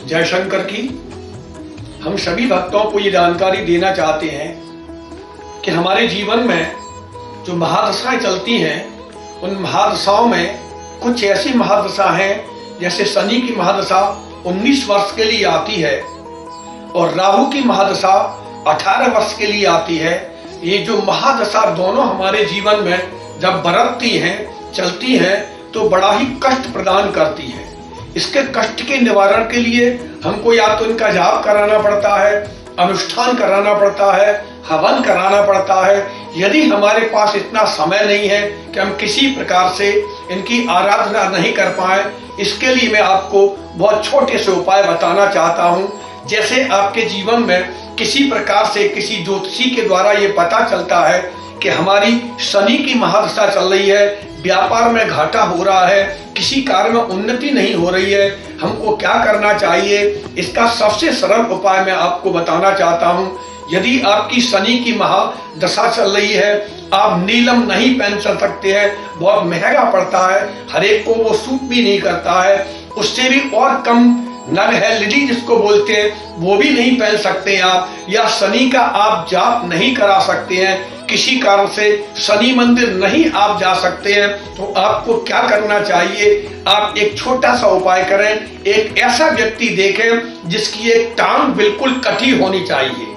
जयशंकर की। हम सभी भक्तों को ये जानकारी देना चाहते हैं कि हमारे जीवन में जो महादशाएं चलती हैं, उन महादशाओं में कुछ ऐसी महादशा हैं, जैसे शनि की महादशा 19 वर्ष के लिए आती है और राहु की महादशा 18 वर्ष के लिए आती है। ये जो महादशा दोनों हमारे जीवन में जब बरतती हैं, चलती हैं, तो बड़ा ही कष्ट प्रदान करती है। इसके कष्ट के निवारण के लिए हमको या तो इनका जाप कराना पड़ता है, अनुष्ठान कराना पड़ता है, हवन कराना पड़ता है। यदि हमारे पास इतना समय नहीं है कि हम किसी प्रकार से इनकी आराधना नहीं कर पाए, इसके लिए मैं आपको बहुत छोटे से उपाय बताना चाहता हूँ। जैसे आपके जीवन में किसी प्रकार से किसी ज्योतिषी के द्वारा ये पता चलता है कि हमारी शनि की महादशा चल रही है, व्यापार में घाटा हो रहा है, किसी कार्य में उन्नति नहीं हो रही है, हमको क्या करना चाहिए, इसका सबसे सरल उपाय मैं आपको बताना चाहता हूँ। यदि आपकी शनि की महादशा चल रही है, आप नीलम नहीं पहन सकते हैं, बहुत महंगा पड़ता है, हर एक को वो सूट भी नहीं करता है। उससे भी और कम नग है, लिली जिसको बोलते हैं, वो भी नहीं पहन सकते आप, या शनि का आप जाप नहीं करा सकते हैं, किसी कारण से शनि मंदिर नहीं आप जा सकते हैं, तो आपको क्या करना चाहिए, आप एक छोटा सा उपाय करें। एक ऐसा व्यक्ति देखें जिसकी एक टांग बिल्कुल कटी होनी चाहिए,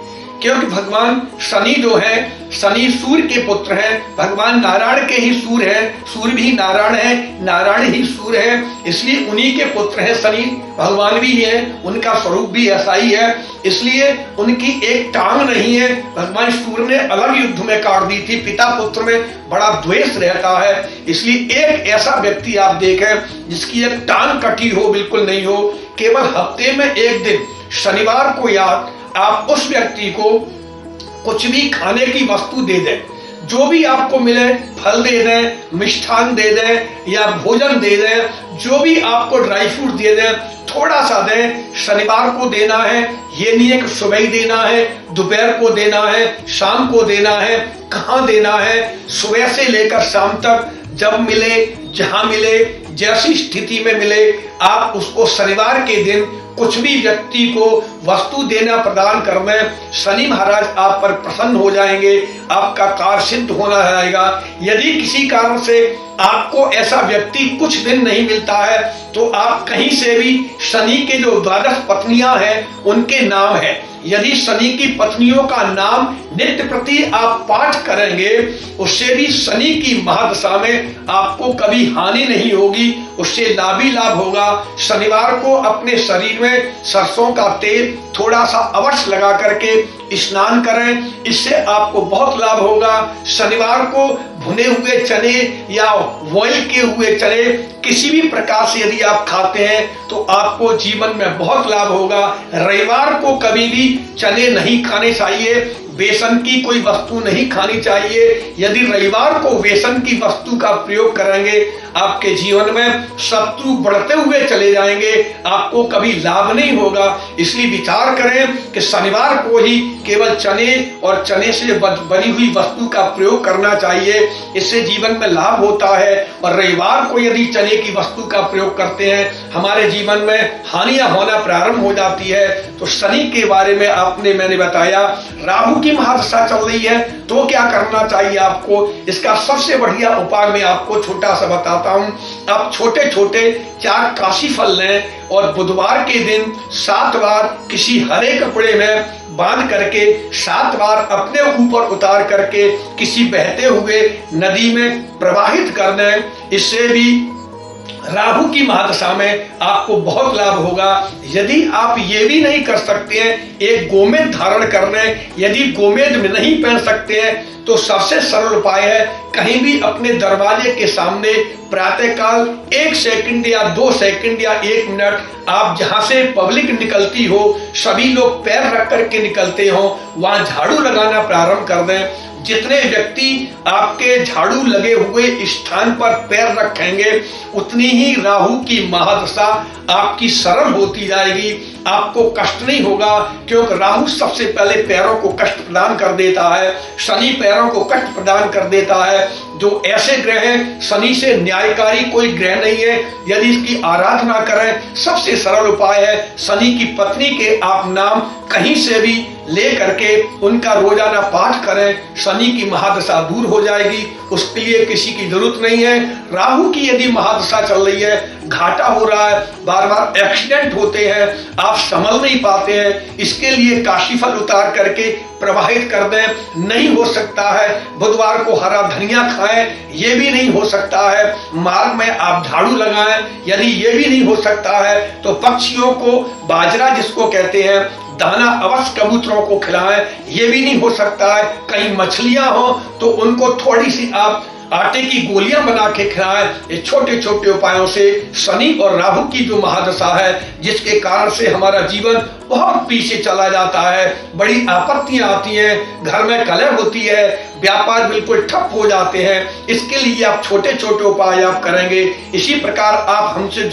क्योंकि भगवान शनि जो है, शनि सूर्य के पुत्र हैं, भगवान नारायण के ही सूर्य हैं, सूर्य भी नारायण है, नारायण ही सूर्य है, इसलिए उन्हीं के पुत्र हैं। शनि भगवान भी हैं, उनका स्वरूप भी ऐसा ही है, इसलिए उनकी एक टांग नहीं है। भगवान सूर्य ने अलग युद्ध में काट दी थी, पिता पुत्र में बड़ा द्वेष रहता है, इसलिए एक ऐसा व्यक्ति आप देखें जिसकी एक टांग कटी हो, बिल्कुल नहीं हो। केवल हफ्ते में एक दिन शनिवार को याद आप उस व्यक्ति को कुछ भी खाने की वस्तु दे दें, जो भी आपको मिले, फल दे दें, मिष्ठान दे दें या भोजन दे दें, जो भी आपको ड्राई फ्रूट दे दें, थोड़ा सा दें। शनिवार को देना है, ये नहीं है कि सुबह ही देना है, दोपहर को देना है, शाम को देना है। कहाँ देना है? सुबह से लेकर शाम तक, जब मिले, जहां मिले, जैसी स्थिति में मिले, आप उसको शनिवार के दिन कुछ भी व्यक्ति को वस्तु देना, प्रदान करना। शनि महाराज आप पर प्रसन्न हो जाएंगे, आपका कार्य सिद्ध होना रहेगा। यदि किसी कारण से आपको ऐसा व्यक्ति कुछ दिन नहीं मिलता है, तो आप कहीं से भी शनि के जो 12 पत्नियां हैं उनके नाम है, यदि शनि की पत्नियों का नाम नित्य प्रति आप पाठ करेंगे, उससे भी शनि की महादशा में आपको कभी हानि नहीं होगी, उससे लाभ ही लाभ होगा। शनिवार को अपने शरीर में सरसों का तेल थोड़ा सा अवश्य लगा करके स्नान करें, इससे आपको बहुत लाभ होगा। शनिवार को भुने हुए चने या बॉयल किए हुए चने किसी भी प्रकार से यदि आप खाते हैं तो आपको जीवन में बहुत लाभ होगा। रविवार को कभी भी चने नहीं खाने चाहिए, बेसन की कोई वस्तु नहीं खानी चाहिए। यदि रविवार को बेसन की वस्तु का प्रयोग करेंगे, आपके जीवन में शत्रु बढ़ते हुए चले जाएंगे, आपको कभी लाभ नहीं होगा। इसलिए विचार करें कि शनिवार को ही केवल चने और चने से बनी हुई वस्तु का प्रयोग करना चाहिए, इससे जीवन में लाभ होता है। और रविवार को यदि चने की वस्तु का प्रयोग करते हैं, हमारे जीवन में हानियां होना प्रारंभ हो जाती है। तो शनि के बारे में मैंने बताया। राहु की महादशा चल रही है तो क्या करना चाहिए आपको, इसका सबसे बढ़िया उपाय मैं आपको छोटा सा बताता हूं। आप छोटे छोटे 4 काशी फल लें और बुधवार के दिन 7 बार किसी हरे कपड़े में बांध करके 7 बार अपने ऊपर उतार करके किसी बहते हुए नदी में प्रवाहित कर दें। इससे भी राहु की महादशा में आपको बहुत लाभ होगा। यदि आप ये भी नहीं कर सकते हैं, एक गोमेद धारण कर लें। यदि गोमेद में नहीं पहन सकते हैं तो सबसे सरल उपाय है, कहीं भी अपने दरवाजे के सामने प्रातःकाल 1 सेकंड या 2 सेकंड या 1 मिनट आप जहां से पब्लिक निकलती हो, सभी लोग पैर रख करके निकलते हो, वहां झाड़ू लगाना प्रारंभ कर दें। जितने व्यक्ति आपके झाड़ू लगे हुए स्थान पर पैर रखेंगे, उतनी ही राहु की महादशा आपकी सरल होती जाएगी, आपको कष्ट नहीं होगा। क्योंकि राहु सबसे पहले पैरों को कष्ट प्रदान कर देता है, शनि पैरों को कष्ट प्रदान कर देता है। जो ऐसे ग्रह हैं, शनि से न्यायकारी कोई ग्रह नहीं है। यदि इसकी आराधना करें, सबसे सरल उपाय है शनि की पत्नी के आप नाम कहीं से भी ले करके उनका रोजाना पाठ करें, शनि की महादशा दूर हो जाएगी। उसके लिए किसी की जरूरत नहीं है। राहु की यदि महादशा चल रही है, घाटा हो रहा है, बार बार एक्सीडेंट होते हैं, आप संभल नहीं पाते हैं, इसके लिए काशीफल उतार करके प्रवाहित कर दें। नहीं हो सकता है बुधवार को हरा धनिया खाएं, ये भी नहीं हो सकता है मार्ग में आप झाड़ू लगाएं, यदि ये भी नहीं हो सकता है तो पक्षियों को बाजरा जिसको कहते हैं दाना अवश्य कबूतरों को खिलाएं, ये भी नहीं हो सकता है। कहीं मछलियां हो तो उनको थोड़ी सी आप आटे की गोलियां बना के खिलाएं। ये छोटे छोटे उपायों से शनि और राहु की जो महादशा है, जिसके कारण से हमारा जीवन बहुत पीछे चला जाता है, बड़ी आपत्तियां आती हैं, घर में कलह होती है, व्यापार बिल्कुल ठप हो जाते हैं, इसके लिए आप छोटे छोटे उपाय आप करेंगे। इसी प्रकार आप हमसे